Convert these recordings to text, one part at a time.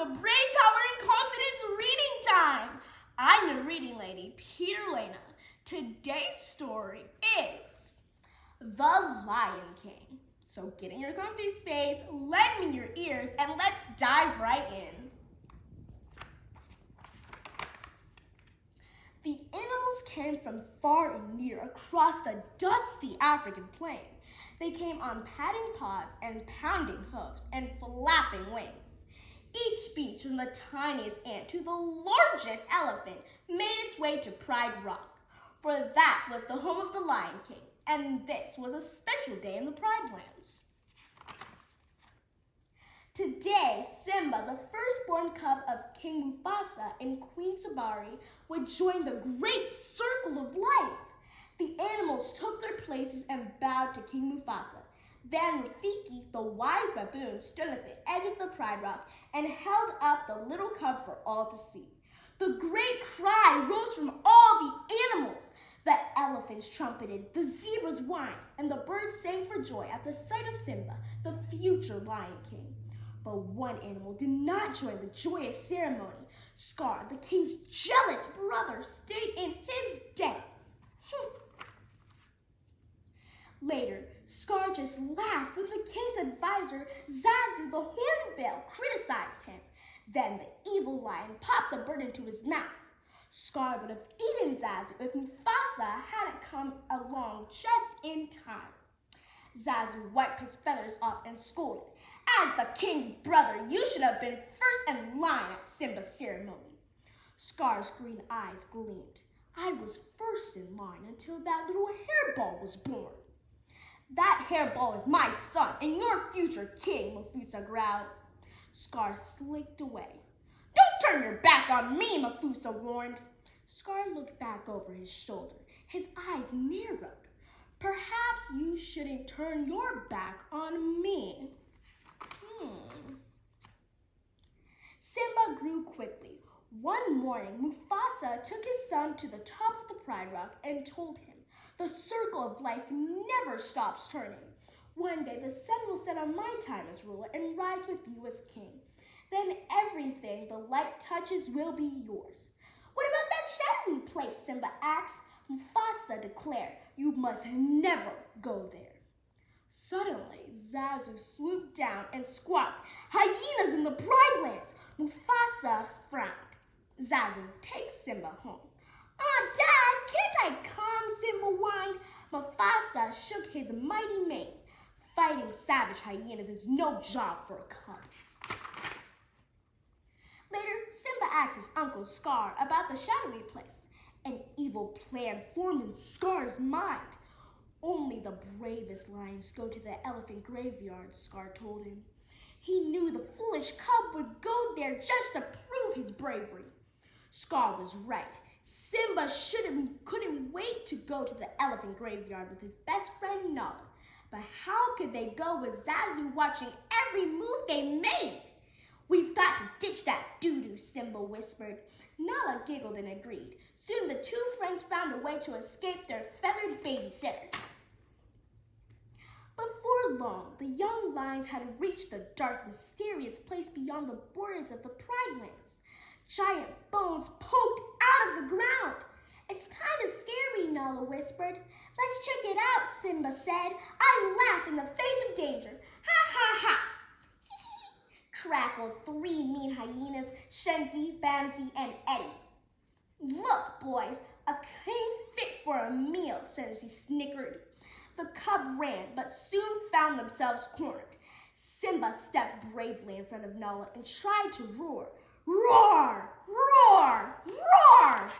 Brain Power and Confidence reading time. I'm the reading lady, Peter Lena. Today's story is The Lion King. So get in your comfy space, lend me your ears, and let's dive right in. The animals came from far and near across the dusty African plain. They came on patting paws and pounding hooves and flapping wings. Each beast, from the tiniest ant to the largest elephant, made its way to Pride Rock, for that was the home of the Lion King, and this was a special day in the Pride Lands. Today, Simba, the firstborn cub of King Mufasa and Queen Sabari, would join the great circle of life. The animals took their places and bowed to King Mufasa. Then Rafiki, the wise baboon, stood at the edge of the Pride Rock and held up the little cub for all to see. The great cry rose from all the animals. The elephants trumpeted, the zebras whined, and the birds sang for joy at the sight of Simba, the future Lion King. But one animal did not join the joyous ceremony. Scar, the king's jealous brother, stayed in his den. Later, Scar just laughed when the king's advisor, Zazu the Hornbill, criticized him. Then the evil lion popped the bird into his mouth. Scar would have eaten Zazu if Mufasa hadn't come along just in time. Zazu wiped his feathers off and scolded, "As the king's brother, you should have been first in line at Simba's ceremony." Scar's green eyes gleamed. "I was first in line until that little hairball was born." "That hairball is my son and your future king," Mufasa growled. Scar slicked away. "Don't turn your back on me," Mufasa warned. Scar looked back over his shoulder. His eyes narrowed. "Perhaps you shouldn't turn your back on me." Simba grew quickly. One morning, Mufasa took his son to the top of the Pride Rock and told him, "The circle of life never stops turning. One day the sun will set on my time as ruler and rise with you as king. Then everything the light touches will be yours." "What about that shadowy place?" Simba asked. Mufasa declared, "You must never go there." Suddenly, Zazu swooped down and squawked, "Hyenas in the Pride Lands!" Mufasa frowned. "Zazu, take Simba home." Dad, can't I come?" Simba whined. Mufasa shook his mighty mane. "Fighting savage hyenas is no job for a cub." Later, Simba asked his uncle Scar about the shadowy place. An evil plan formed in Scar's mind. "Only the bravest lions go to the elephant graveyard," Scar told him. He knew the foolish cub would go there just to prove his bravery. Scar was right. Simba couldn't wait to go to the elephant graveyard with his best friend Nala. But how could they go with Zazu watching every move they made? "We've got to ditch that doo-doo," Simba whispered. Nala giggled and agreed. Soon the two friends found a way to escape their feathered babysitter. Before long, the young lions had reached the dark, mysterious place beyond the borders of the Pride Lands. Giant bones poked out of the ground. "It's kind of scary," Nala whispered. "Let's check it out," Simba said. "I laugh in the face of danger." "Ha ha ha!" crackled three mean hyenas, Shenzi, Bamzi, and Eddie. "Look, boys, a king fit for a meal," Shenzi snickered. The cub ran, but soon found themselves cornered. Simba stepped bravely in front of Nala and tried to roar. "Roar! Roar! Roar!"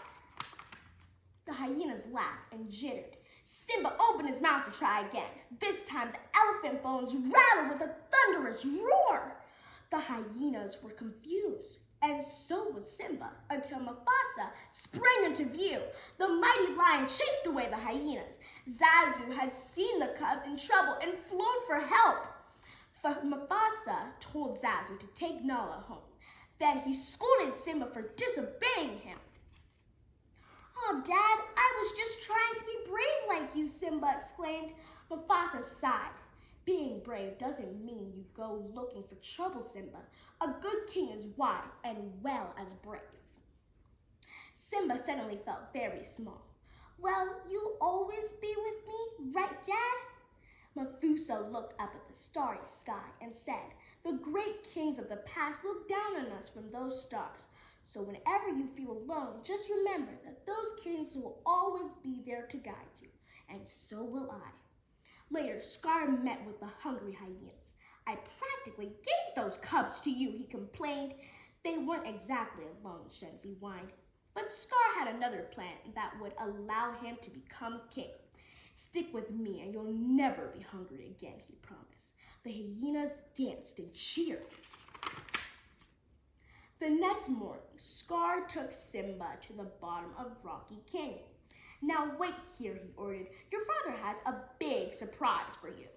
The hyenas laughed and jittered. Simba opened his mouth to try again. This time the elephant bones rattled with a thunderous roar. The hyenas were confused, and so was Simba, until Mufasa sprang into view. The mighty lion chased away the hyenas. Zazu had seen the cubs in trouble and flown for help. Mufasa told Zazu to take Nala home. Then he scolded Simba for disobeying him. "Oh, Dad, I was just trying to be brave like you," Simba exclaimed. Mufasa sighed. Being brave doesn't mean you go looking for trouble, Simba. A good king is wise and well as brave. Simba suddenly felt very small. Well, you'll always be with me, right, Dad? Mufasa looked up at the starry sky and said, the great kings of the past looked down on us from those stars. So whenever you feel alone, just remember that those kings will always be there to guide you, and so will I. Later, Scar met with the hungry hyenas. I practically gave those cubs to you, he complained. They weren't exactly alone, Shenzi whined. But Scar had another plan that would allow him to become king. Stick with me and you'll never be hungry again, he promised. The hyenas danced and cheered. The next morning, Scar took Simba to the bottom of Rocky Canyon. Now wait here, he ordered. Your father has a big surprise for you.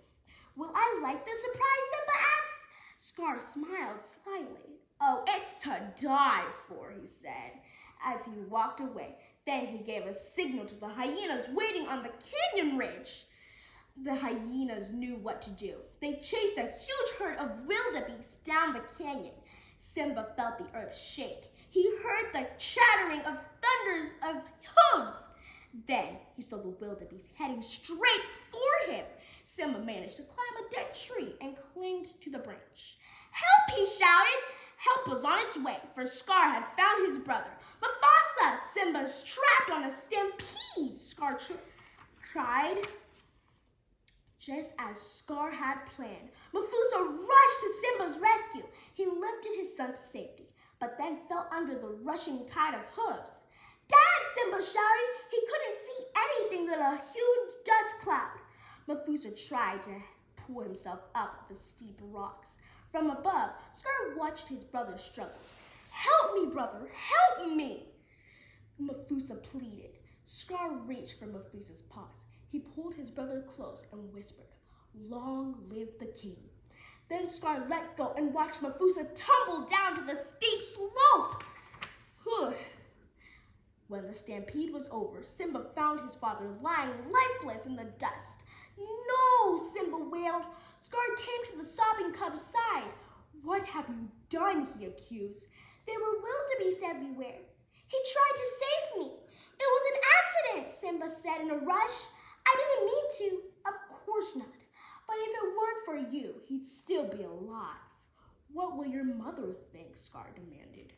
Will I like the surprise, Simba asked. Scar smiled slyly. Oh, it's to die for, he said, as he walked away. Then he gave a signal to the hyenas waiting on the canyon ridge. The hyenas knew what to do. They chased a huge herd of wildebeest down the canyon. Simba felt the earth shake. He heard the chattering of thunders of hooves. Then he saw the wildebeest heading straight for him. Simba managed to climb a dead tree and clinged to the branch. Help, he shouted. Help was on its way, for Scar had found his brother. Mufasa! Simba's trapped on a stampede, Scar cried. Just as Scar had planned, Mufasa rushed to Simba's rescue. He lifted his son to safety, but then fell under the rushing tide of hooves. Dad, Simba shouted. He couldn't see anything but a huge dust cloud. Mufasa tried to pull himself up the steep rocks. From above, Scar watched his brother struggle. Help me, brother, help me! Mufasa pleaded. Scar reached for Mufasa's paws. He pulled his brother close and whispered, long live the king. Then Scar let go and watched Mufasa tumble down to the steep slope. When the stampede was over, Simba found his father lying lifeless in the dust. No, Simba wailed. Scar came to the sobbing cub's side. What have you done, he accused. There were wildebeest everywhere. He tried to save me. It was an accident, Simba said in a rush. I didn't mean to. Of course not. But if it weren't for you, he'd still be alive. What will your mother think? Scar demanded.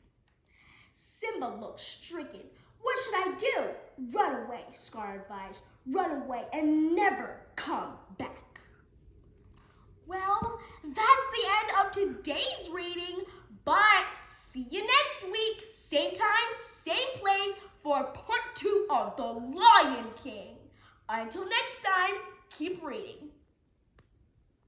Simba looked stricken. What should I do? Run away, Scar advised. Run away and never come back. Well, that's the end of today's reading, but see you next week, same time, same place, for part 2 of The Lion King. Until next time, keep reading.